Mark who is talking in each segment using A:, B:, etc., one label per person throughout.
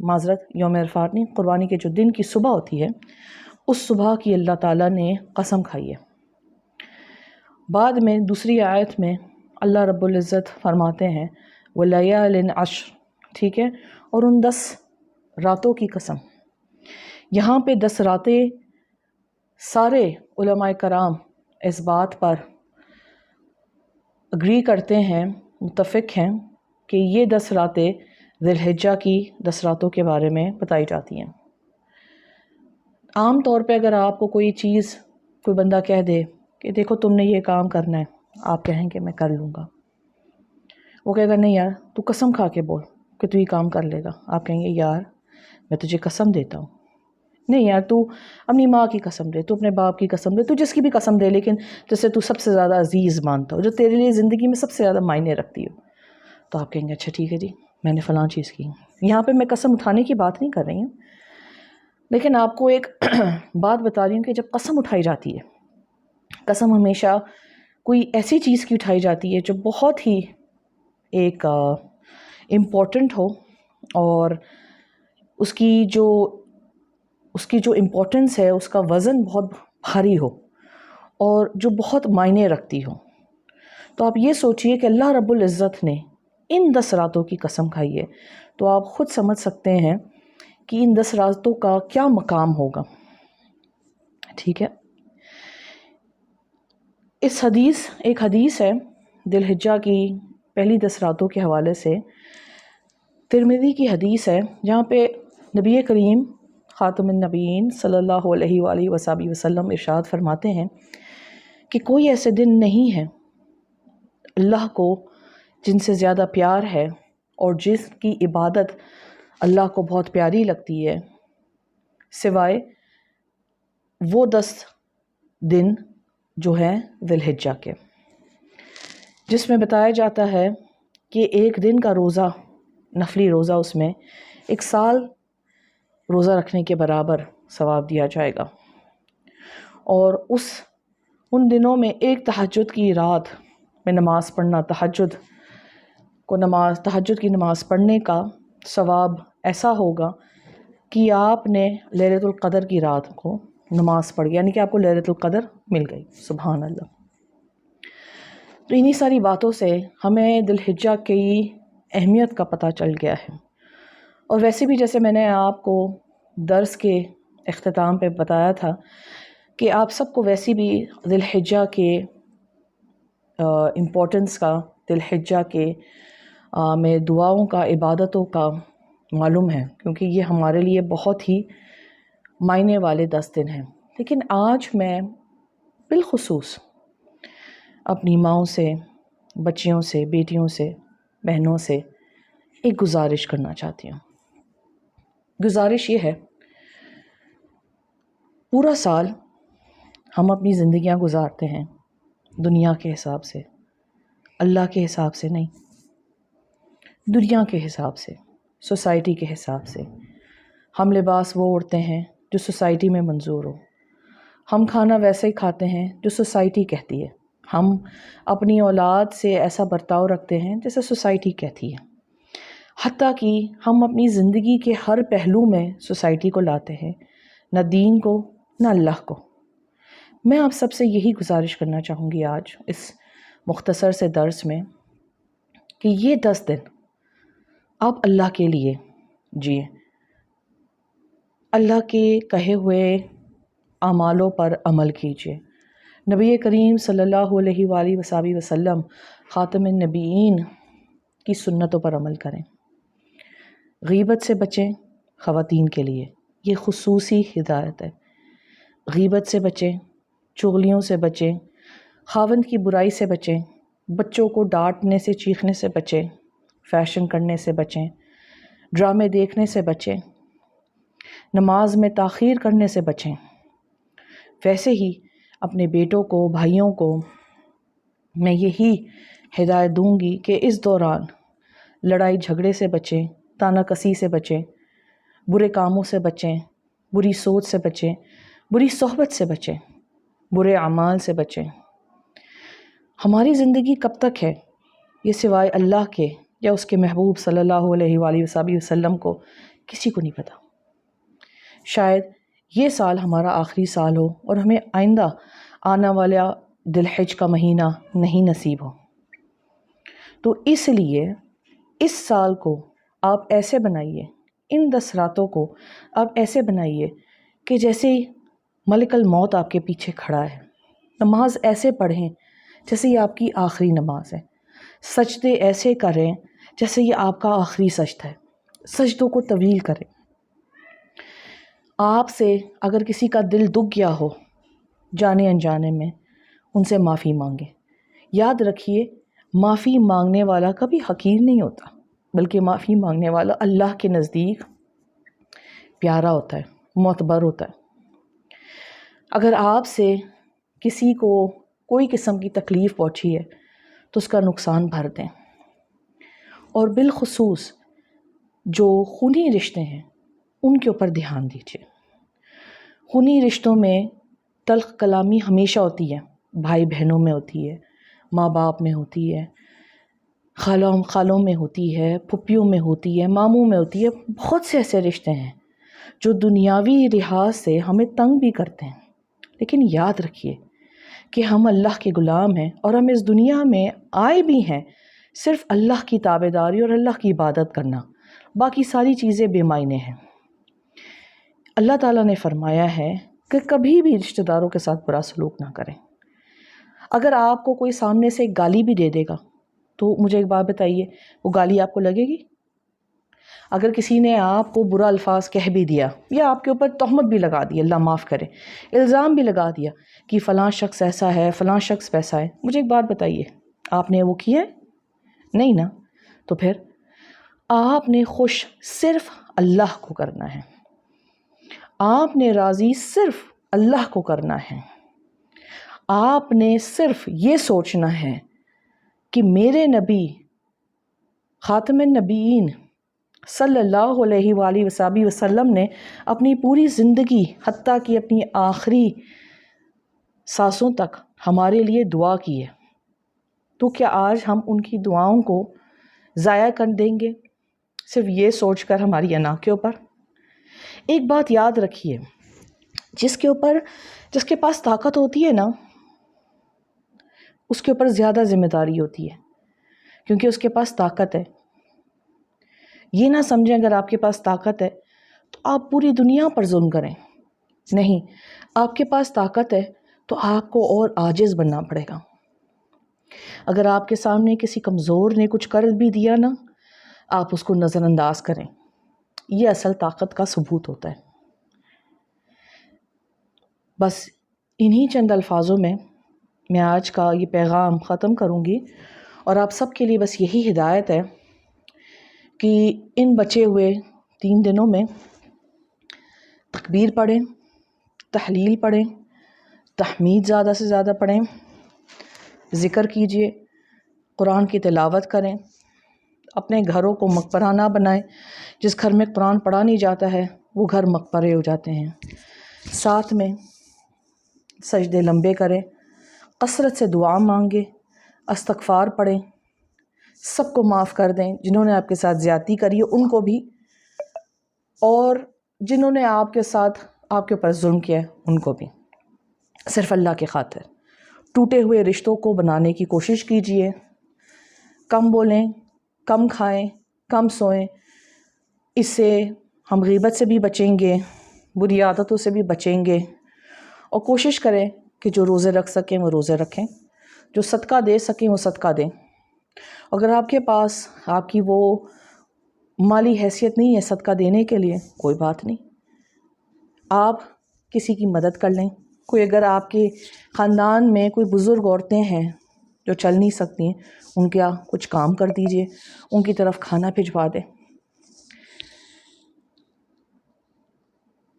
A: معذرت یوم عرفات نہیں، قربانی کے جو دن کی صبح ہوتی ہے اس صبح کی اللہ تعالیٰ نے قسم کھائی ہے۔ بعد میں دوسری آیت میں اللہ رب العزت فرماتے ہیں وَلَيَالٍ عَشْرٍ، ٹھیک ہے، اور ان 10 راتوں کی قسم۔ یہاں پہ 10 راتیں سارے علماء کرام اس بات پر اگری کرتے ہیں، متفق ہیں کہ یہ 10 راتیں ذی الحجہ کی 10 راتوں کے بارے میں بتائی جاتی ہیں۔ عام طور پہ اگر آپ کو کوئی چیز کوئی بندہ کہہ دے کہ دیکھو تم نے یہ کام کرنا ہے، آپ کہیں کہ میں کر لوں گا، وہ کہے گا نہیں یار تو قسم کھا کے بول کہ تو یہ کام کر لے گا، آپ کہیں گے یار میں تجھے قسم دیتا ہوں، نہیں یار تو اپنی ماں کی قسم دے، تو اپنے باپ کی قسم دے، تو جس کی بھی قسم دے، لیکن جسے تو سب سے زیادہ عزیز مانتا ہو، جو تیرے لیے زندگی میں سب سے زیادہ معنی رکھتی ہو، تو آپ کہیں گے اچھا ٹھیک ہے جی میں نے فلاں چیز کی۔ یہاں پہ میں قسم اٹھانے کی بات نہیں کر رہی ہوں، لیکن آپ کو ایک بات بتا رہی ہوں کہ جب قسم اٹھائی جاتی ہے، قسم ہمیشہ کوئی ایسی چیز کی اٹھائی جاتی ہے جو بہت ہی ایک امپورٹنٹ ہو، اور اس کی جو امپورٹنس ہے، اس کا وزن بہت بھاری ہو، اور جو بہت معنی رکھتی ہو۔ تو آپ یہ سوچئے کہ اللہ رب العزت نے ان 10 راتوں کی قسم کھائی ہے، تو آپ خود سمجھ سکتے ہیں کہ ان 10 راتوں کا کیا مقام ہوگا، ٹھیک ہے۔ ایک حدیث ہے ذی الحجہ کی پہلی 10 راتوں کے حوالے سے، ترمذی کی حدیث ہے، جہاں پہ نبی کریم خاتم النبیین صلی اللہ علیہ وآلہ وسلم ارشاد فرماتے ہیں کہ کوئی ایسے دن نہیں ہے اللہ کو جن سے زیادہ پیار ہے اور جس کی عبادت اللہ کو بہت پیاری لگتی ہے، سوائے وہ 10 دن جو ہیں ذی الحجہ کے، جس میں بتایا جاتا ہے کہ ایک دن کا روزہ، نفلی روزہ، اس میں 1 سال روزہ رکھنے کے برابر ثواب دیا جائے گا، اور ان دنوں میں ایک تہجد کی رات میں نماز پڑھنا، تہجد کی نماز پڑھنے کا ثواب ایسا ہوگا کہ آپ نے لیلۃ القدر کی رات کو نماز پڑھ گئی، یعنی کہ آپ کو لیلۃ القدر مل گئی، سبحان اللہ۔ تو انہی ساری باتوں سے ہمیں ذی الحجہ کی اہمیت کا پتہ چل گیا ہے، اور ویسے بھی جیسے میں نے آپ کو درس کے اختتام پہ بتایا تھا کہ آپ سب کو ویسی بھی ذی الحجہ کے امپورٹنس کا، ذی الحجہ کے میں دعاؤں کا، عبادتوں کا معلوم ہے، کیونکہ یہ ہمارے لیے بہت ہی معنی والے 10 دن ہیں۔ لیکن آج میں بالخصوص اپنی ماؤں سے، بچیوں سے، بیٹیوں سے، بہنوں سے ایک گزارش کرنا چاہتی ہوں۔ گزارش یہ ہے، پورا سال ہم اپنی زندگیاں گزارتے ہیں دنیا کے حساب سے، اللہ کے حساب سے نہیں، دنیا کے حساب سے، سوسائٹی کے حساب سے۔ ہم لباس وہ اوڑھتے ہیں جو سوسائٹی میں منظور ہو، ہم کھانا ویسے ہی کھاتے ہیں جو سوسائٹی کہتی ہے، ہم اپنی اولاد سے ایسا برتاؤ رکھتے ہیں جیسے سوسائٹی کہتی ہے، حتیٰ کہ ہم اپنی زندگی کے ہر پہلو میں سوسائٹی کو لاتے ہیں، نہ دین کو نہ اللہ کو۔ میں آپ سب سے یہی گزارش کرنا چاہوں گی آج اس مختصر سے درس میں کہ یہ 10 دن آپ اللہ کے لیے جئیں، اللہ کے کہے ہوئے اعمالوں پر عمل کیجیے، نبی کریم صلی اللہ علیہ وآلہ وسلم خاتم النبیین کی سنتوں پر عمل کریں، غیبت سے بچیں۔ خواتین کے لیے یہ خصوصی ہدایت ہے، غیبت سے بچیں، چغلیوں سے بچیں، خاوند کی برائی سے بچیں، بچوں کو ڈانٹنے سے، چیخنے سے بچیں، فیشن کرنے سے بچیں، ڈرامے دیکھنے سے بچیں، نماز میں تاخیر کرنے سے بچیں۔ ویسے ہی اپنے بیٹوں کو، بھائیوں کو میں یہی ہدایت دوں گی کہ اس دوران لڑائی جھگڑے سے بچیں، تانا کسی سے بچیں، برے کاموں سے بچیں، بری سوچ سے بچیں، بری صحبت سے بچیں، برے اعمال سے بچیں۔ ہماری زندگی کب تک ہے، یہ سوائے اللہ کے یا اس کے محبوب صلی اللہ علیہ وآلہ وسلم کو کسی کو نہیں پتہ. شاید یہ سال ہمارا آخری سال ہو اور ہمیں آئندہ آنے والا ذی الحج کا مہینہ نہیں نصیب ہو. تو اس لیے اس سال کو آپ ایسے بنائیے، ان 10 راتوں کو آپ ایسے بنائیے کہ جیسے ملک الموت آپ کے پیچھے کھڑا ہے. نماز ایسے پڑھیں جیسے یہ آپ کی آخری نماز ہے. سجدے ایسے کریں جیسے یہ آپ کا آخری سجدہ ہے. سجدوں کو طویل کریں. آپ سے اگر کسی کا دل دکھ گیا ہو جانے انجانے میں، ان سے معافی مانگیں. یاد رکھیے، معافی مانگنے والا کبھی حقیر نہیں ہوتا، بلکہ معافی مانگنے والا اللہ کے نزدیک پیارا ہوتا ہے، معتبر ہوتا ہے. اگر آپ سے کسی کو کوئی قسم کی تکلیف پہنچی ہے تو اس کا نقصان بھر دیں. اور بالخصوص جو خونی رشتے ہیں ان کے اوپر دھیان دیجیے. خونی رشتوں میں تلخ کلامی ہمیشہ ہوتی ہے. بھائی بہنوں میں ہوتی ہے، ماں باپ میں ہوتی ہے، خالوں میں ہوتی ہے، پھپھیوں میں ہوتی ہے، ماموں میں ہوتی ہے. بہت سے ایسے رشتے ہیں جو دنیاوی لحاظ سے ہمیں تنگ بھی کرتے ہیں. لیکن یاد رکھیے کہ ہم اللہ کے غلام ہیں اور ہم اس دنیا میں آئے بھی ہیں صرف اللہ کی تابعداری اور اللہ کی عبادت کرنا. باقی ساری چیزیں بے معنی ہیں. اللہ تعالیٰ نے فرمایا ہے کہ کبھی بھی رشتہ داروں کے ساتھ برا سلوک نہ کریں. اگر آپ کو کوئی سامنے سے ایک گالی بھی دے دے گا تو مجھے ایک بات بتائیے، وہ گالی آپ کو لگے گی؟ اگر کسی نے آپ کو برا الفاظ کہہ بھی دیا یا آپ کے اوپر تہمت بھی لگا دی، اللہ معاف کرے، الزام بھی لگا دیا کہ فلاں شخص ایسا ہے، فلاں شخص ویسا ہے، مجھے ایک بات بتائیے، آپ نے وہ کیا ہے؟ نہیں نا. تو پھر آپ نے خوش صرف اللہ کو کرنا ہے. آپ نے راضی صرف اللہ کو کرنا ہے. آپ نے صرف یہ سوچنا ہے کہ میرے نبی خاتم النبیین صلی اللہ علیہ وآلہ وسلم نے اپنی پوری زندگی حتیٰ کہ اپنی آخری سانسوں تک ہمارے لیے دعا کی ہے. تو کیا آج ہم ان کی دعاؤں کو ضائع کر دیں گے صرف یہ سوچ کر ہماری انا کے اوپر؟ ایک بات یاد رکھیے، جس کے پاس طاقت ہوتی ہے نا، اس کے اوپر زیادہ ذمہ داری ہوتی ہے، کیونکہ اس کے پاس طاقت ہے. یہ نہ سمجھیں اگر آپ کے پاس طاقت ہے تو آپ پوری دنیا پر ظلم کریں. نہیں، آپ کے پاس طاقت ہے تو آپ کو اور عاجز بننا پڑے گا. اگر آپ کے سامنے کسی کمزور نے کچھ کر بھی دیا نا، آپ اس کو نظر انداز کریں. یہ اصل طاقت کا ثبوت ہوتا ہے. بس انہی چند الفاظوں میں آج کا یہ پیغام ختم کروں گی، اور آپ سب کے لیے بس یہی ہدایت ہے کہ ان بچے ہوئے 3 دنوں میں تکبیر پڑھیں، تحلیل پڑھیں، تحمید زیادہ سے زیادہ پڑھیں، ذکر کیجئے، قرآن کی تلاوت کریں. اپنے گھروں کو مقبرہ نہ بنائیں. جس گھر میں قرآن پڑھا نہیں جاتا ہے وہ گھر مقبرے ہو جاتے ہیں. ساتھ میں سجدے لمبے کریں، کثرت سے دعا مانگیں، استغفار پڑھیں، سب کو معاف کر دیں. جنہوں نے آپ کے ساتھ زیادتی کری ہے ان کو بھی، اور جنہوں نے آپ کے اوپر ظلم کیا ہے ان کو بھی. صرف اللہ کی خاطر ٹوٹے ہوئے رشتوں کو بنانے کی کوشش کیجئے. کم بولیں، کم کھائیں، کم سوئیں. اس سے ہم غیبت سے بھی بچیں گے، بری عادتوں سے بھی بچیں گے. اور کوشش کریں کہ جو روزے رکھ سکیں وہ روزے رکھیں، جو صدقہ دے سکیں وہ صدقہ دیں. اگر آپ کے پاس آپ کی وہ مالی حیثیت نہیں ہے صدقہ دینے کے لیے، کوئی بات نہیں، آپ کسی کی مدد کر لیں. کوئی اگر آپ کے خاندان میں کوئی بزرگ عورتیں ہیں جو چل نہیں سکتی ہیں، ان کا کچھ کام کر دیجئے، ان کی طرف کھانا بھجوا دیں.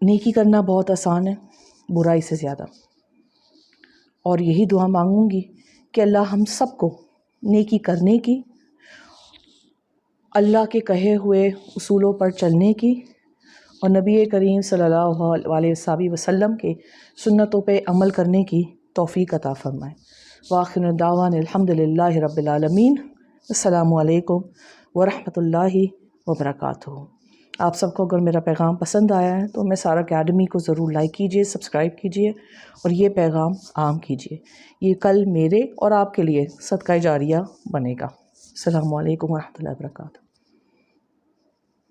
A: نیکی کرنا بہت آسان ہے، برائی سے زیادہ. اور یہی دعا مانگوں گی کہ اللہ ہم سب کو نیکی کرنے کی، اللہ کے کہے ہوئے اصولوں پر چلنے کی، اور نبی کریم صلی اللہ علیہ وسلم کے سنتوں پہ عمل کرنے کی توفیق عطا فرمائے. وآخر دعوانا الحمدللہ رب العالمین. السلام علیکم ورحمۃ اللہ وبرکاتہ. آپ سب کو اگر میرا پیغام پسند آیا ہے تو میں سارا اکیڈمی کو ضرور لائک کیجئے، سبسکرائب کیجئے اور یہ پیغام عام کیجئے. یہ کل میرے اور آپ کے لیے صدقہ جاریہ بنے گا. السلام علیکم ورحمۃ اللہ وبرکاتہ.